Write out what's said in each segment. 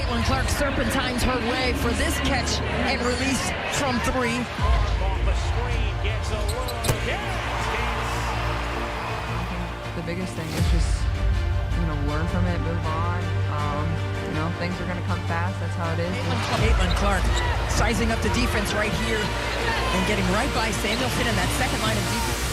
Caitlin Clark serpentines her way for this catch and release from three. Off the screen, gets a look. The biggest thing is just, learn from it, move on. Things are going to come fast. That's how it is. Caitlin Clark sizing up the defense right here and getting right by Samuelson in that second line of defense.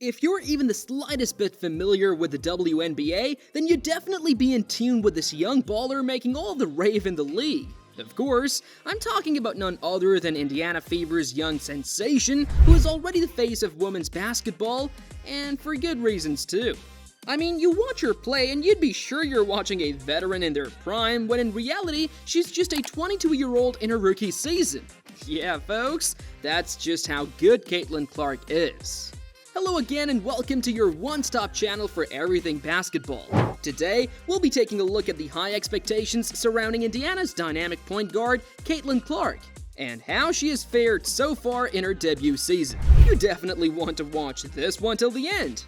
If you're even the slightest bit familiar with the WNBA, then you'd definitely be in tune with this young baller making all the rave in the league. Of course, I'm talking about none other than Indiana Fever's young sensation, who is already the face of women's basketball, and for good reasons too. I mean, you watch her play and you'd be sure you're watching a veteran in their prime, when in reality, she's just a 22-year-old in her rookie season. Yeah, folks, that's just how good Caitlin Clark is. Hello again and welcome to your one-stop channel for everything basketball. Today, we'll be taking a look at the high expectations surrounding Indiana's dynamic point guard, Caitlin Clark, and how she has fared so far in her debut season. You definitely want to watch this one till the end.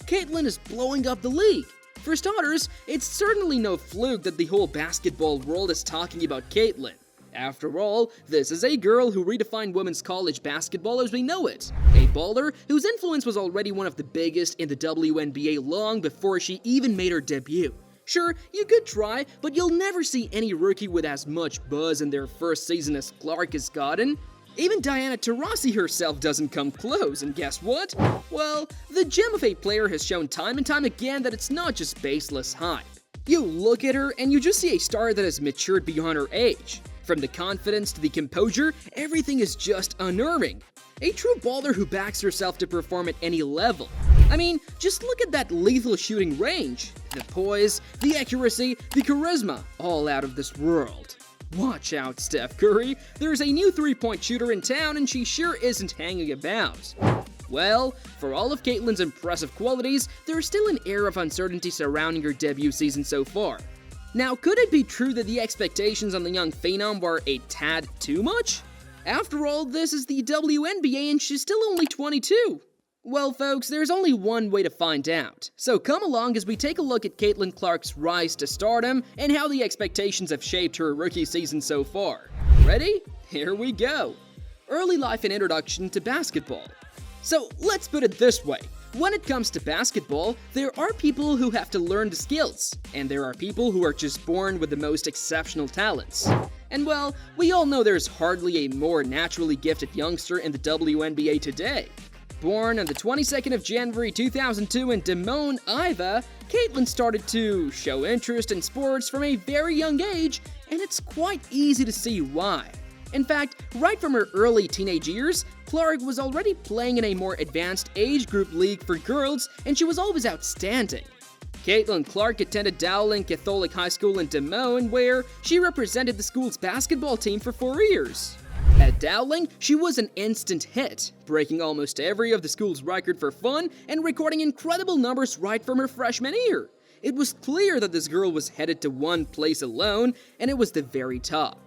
Caitlin is blowing up the league. For starters, it's certainly no fluke that the whole basketball world is talking about Caitlin. After all, this is a girl who redefined women's college basketball as we know it. A baller whose influence was already one of the biggest in the WNBA long before she even made her debut. Sure, you could try, but you'll never see any rookie with as much buzz in their first season as Clark has gotten. Even Diana Taurasi herself doesn't come close, and guess what? Well, the gem of a player has shown time and time again that it's not just baseless hype. You look at her and you just see a star that has matured beyond her age. From the confidence to the composure, everything is just unnerving. A true baller who backs herself to perform at any level. I mean, just look at that lethal shooting range. The poise, the accuracy, the charisma, all out of this world. Watch out, Steph Curry. There's a new three-point shooter in town and she sure isn't hanging about. Well, for all of Caitlin's impressive qualities, there's still an air of uncertainty surrounding her debut season so far. Now, could it be true that the expectations on the young phenom were a tad too much? After all, this is the WNBA and she's still only 22. Well, folks, there's only one way to find out. So come along as we take a look at Caitlin Clark's rise to stardom and how the expectations have shaped her rookie season so far. Ready? Here we go. Early life and introduction to basketball. So let's put it this way. When it comes to basketball, there are people who have to learn the skills, and there are people who are just born with the most exceptional talents. And well, we all know there's hardly a more naturally gifted youngster in the WNBA today. Born on the 22nd of January 2002 in Des Moines, Iowa, Caitlin started to show interest in sports from a very young age, and it's quite easy to see why. In fact, right from her early teenage years, Clark was already playing in a more advanced age group league for girls, and she was always outstanding. Caitlin Clark attended Dowling Catholic High School in Des Moines, where she represented the school's basketball team for 4 years. At Dowling, she was an instant hit, breaking almost every of the school's record for fun and recording incredible numbers right from her freshman year. It was clear that this girl was headed to one place alone, and it was the very top.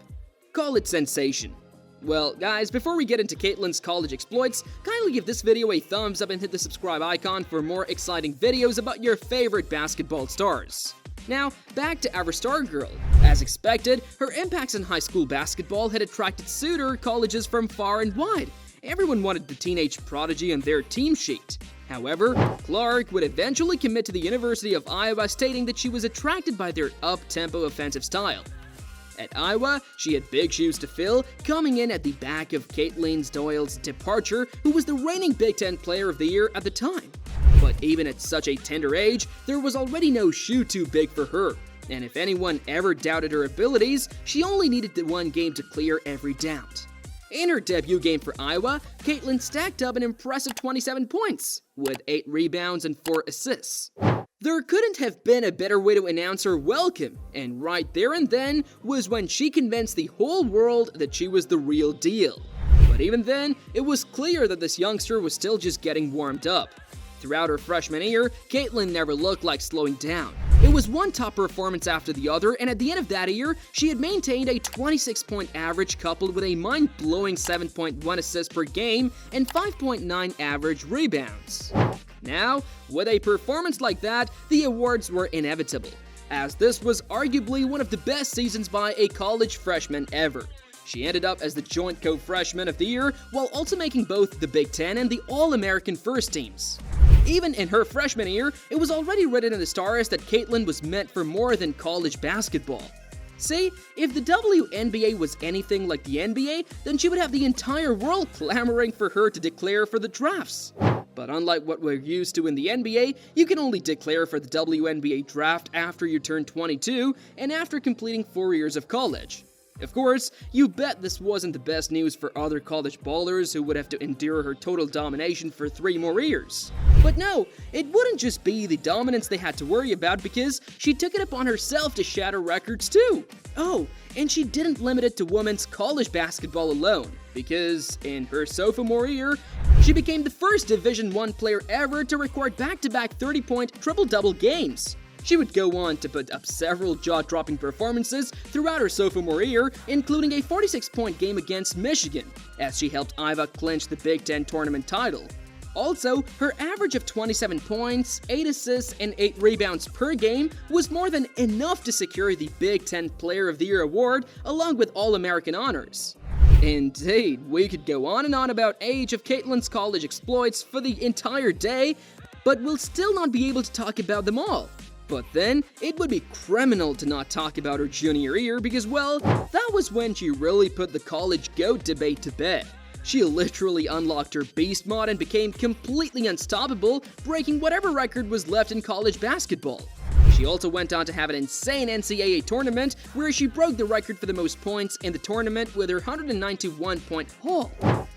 Call it sensation. Well, guys, before we get into Caitlin's college exploits, kindly give this video a thumbs up and hit the subscribe icon for more exciting videos about your favorite basketball stars. Now, back to our star girl. As expected, her impacts in high school basketball had attracted suitor colleges from far and wide. Everyone wanted the teenage prodigy on their team sheet. However, Clark would eventually commit to the University of Iowa, stating that she was attracted by their up-tempo offensive style. At Iowa, she had big shoes to fill, coming in at the back of Caitlin Doyle's departure, who was the reigning Big Ten Player of the Year at the time. But even at such a tender age, there was already no shoe too big for her. And if anyone ever doubted her abilities, she only needed the one game to clear every doubt. In her debut game for Iowa, Caitlin stacked up an impressive 27 points, with 8 rebounds and 4 assists. There couldn't have been a better way to announce her welcome, and right there and then was when she convinced the whole world that she was the real deal. But even then, it was clear that this youngster was still just getting warmed up. Throughout her freshman year, Caitlin never looked like slowing down. It was one top performance after the other, and at the end of that year, she had maintained a 26-point average coupled with a mind-blowing 7.1 assists per game and 5.9 average rebounds. Now, with a performance like that, the awards were inevitable. as this was arguably one of the best seasons by a college freshman ever. She ended up as the joint co-freshman of the year, while also making both the Big Ten and the All-American first teams. Even in her freshman year, it was already written in the stars that Caitlin was meant for more than college basketball. See, if the WNBA was anything like the NBA, then she would have the entire world clamoring for her to declare for the drafts. But unlike what we're used to in the NBA, you can only declare for the WNBA draft after you turn 22 and after completing 4 years of college. Of course, you bet this wasn't the best news for other college ballers who would have to endure her total domination for 3 more years. But no, it wouldn't just be the dominance they had to worry about, because she took it upon herself to shatter records too. Oh, and she didn't limit it to women's college basketball alone, because in her sophomore year, she became the first Division I player ever to record back-to-back 30-point triple-double games. She would go on to put up several jaw-dropping performances throughout her sophomore year, including a 46-point game against Michigan, as she helped Iowa clinch the Big Ten tournament title. Also, her average of 27 points, 8 assists, and 8 rebounds per game was more than enough to secure the Big Ten Player of the Year award, along with All-American honors. Indeed, we could go on and on about age of Caitlin's college exploits for the entire day, but we'll still not be able to talk about them all. But then, it would be criminal to not talk about her junior year because, well, that was when she really put the college GOAT debate to bed. She literally unlocked her beast mod and became completely unstoppable, breaking whatever record was left in college basketball. She also went on to have an insane NCAA tournament where she broke the record for the most points in the tournament with her 191-point haul.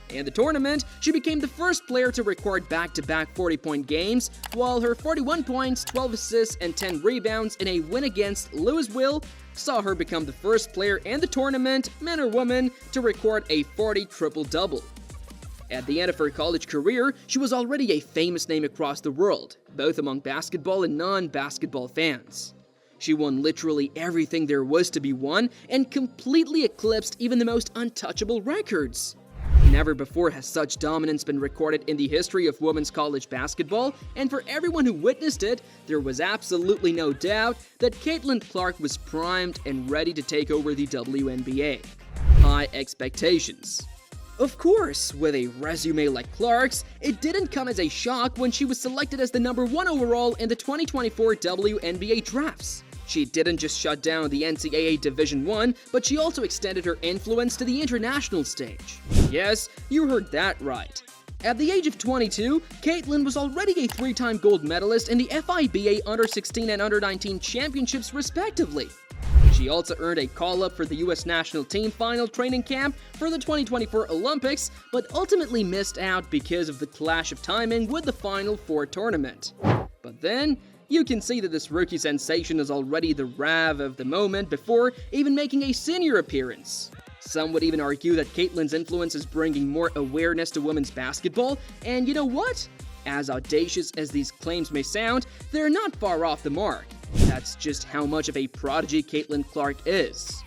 In the tournament, she became the first player to record back-to-back 40-point games, while her 41 points, 12 assists, and 10 rebounds in a win against Louisville saw her become the first player in the tournament, man or woman, to record a 40 triple-double. At the end of her college career, she was already a famous name across the world, both among basketball and non-basketball fans. She won literally everything there was to be won and completely eclipsed even the most untouchable records. Never before has such dominance been recorded in the history of women's college basketball, and for everyone who witnessed it, there was absolutely no doubt that Caitlin Clark was primed and ready to take over the WNBA. High expectations. Of course, with a resume like Clark's, it didn't come as a shock when she was selected as the number 1 overall in the 2024 WNBA drafts. She didn't just shut down the NCAA Division I, but she also extended her influence to the international stage. Yes, you heard that right. At the age of 22, Caitlin was already a 3-time gold medalist in the FIBA Under-16 and Under-19 championships respectively. She also earned a call-up for the U.S. national team final training camp for the 2024 Olympics, but ultimately missed out because of the clash of timing with the Final Four tournament. But then, you can see that this rookie sensation is already the Rav of the moment before even making a senior appearance. Some would even argue that Caitlin's influence is bringing more awareness to women's basketball, and you know what? As audacious as these claims may sound, they're not far off the mark. That's just how much of a prodigy Caitlin Clark is.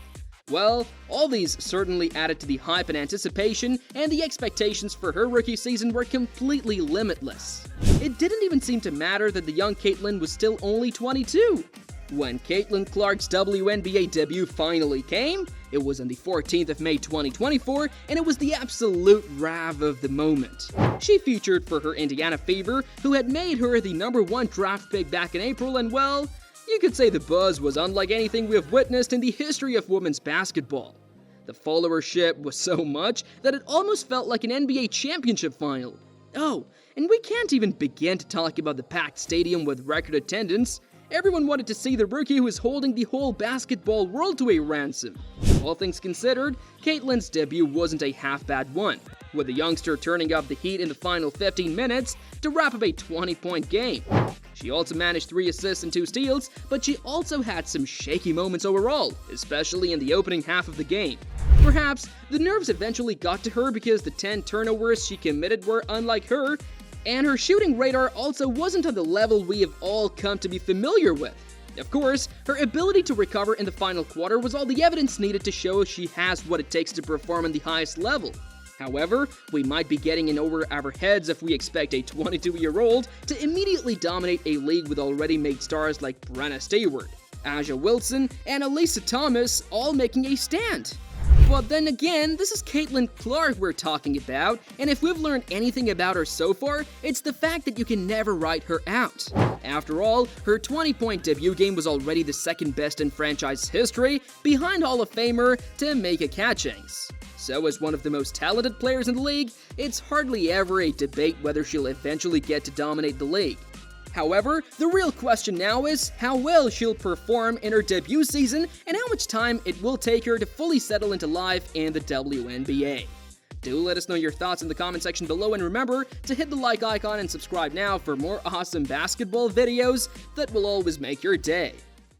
Well, all these certainly added to the hype and anticipation, and the expectations for her rookie season were completely limitless. It didn't even seem to matter that the young Caitlin was still only 22. When Caitlin Clark's WNBA debut finally came, it was on the 14th of May 2024, and it was the absolute Rav of the moment. She featured for her Indiana Fever, who had made her the number 1 draft pick back in April, and well, you could say the buzz was unlike anything we have witnessed in the history of women's basketball. The followership was so much that it almost felt like an NBA championship final. Oh, and we can't even begin to talk about the packed stadium with record attendance. Everyone wanted to see the rookie who is holding the whole basketball world to a ransom. All things considered, Caitlin's debut wasn't a half-bad one, with the youngster turning up the heat in the final 15 minutes to wrap up a 20-point game. She also managed 3 assists and 2 steals, but she also had some shaky moments overall, especially in the opening half of the game. Perhaps the nerves eventually got to her because the 10 turnovers she committed were unlike her, and her shooting radar also wasn't on the level we have all come to be familiar with. Of course, her ability to recover in the final quarter was all the evidence needed to show she has what it takes to perform on the highest level. However, we might be getting in over our heads if we expect a 22-year-old to immediately dominate a league with already made stars like Brenna Stewart. Aja Wilson, and Elisa Thomas all making a stand. But then again, this is Caitlin Clark we're talking about, and if we've learned anything about her so far, it's the fact that you can never write her out. After all, her 20-point debut game was already the second best in franchise history, behind Hall of Famer Tamika Catchings. So as one of the most talented players in the league, it's hardly ever a debate whether she'll eventually get to dominate the league. However, the real question now is how well she'll perform in her debut season and how much time it will take her to fully settle into life in the WNBA. Do let us know your thoughts in the comment section below, and remember to hit the like icon and subscribe now for more awesome basketball videos that will always make your day.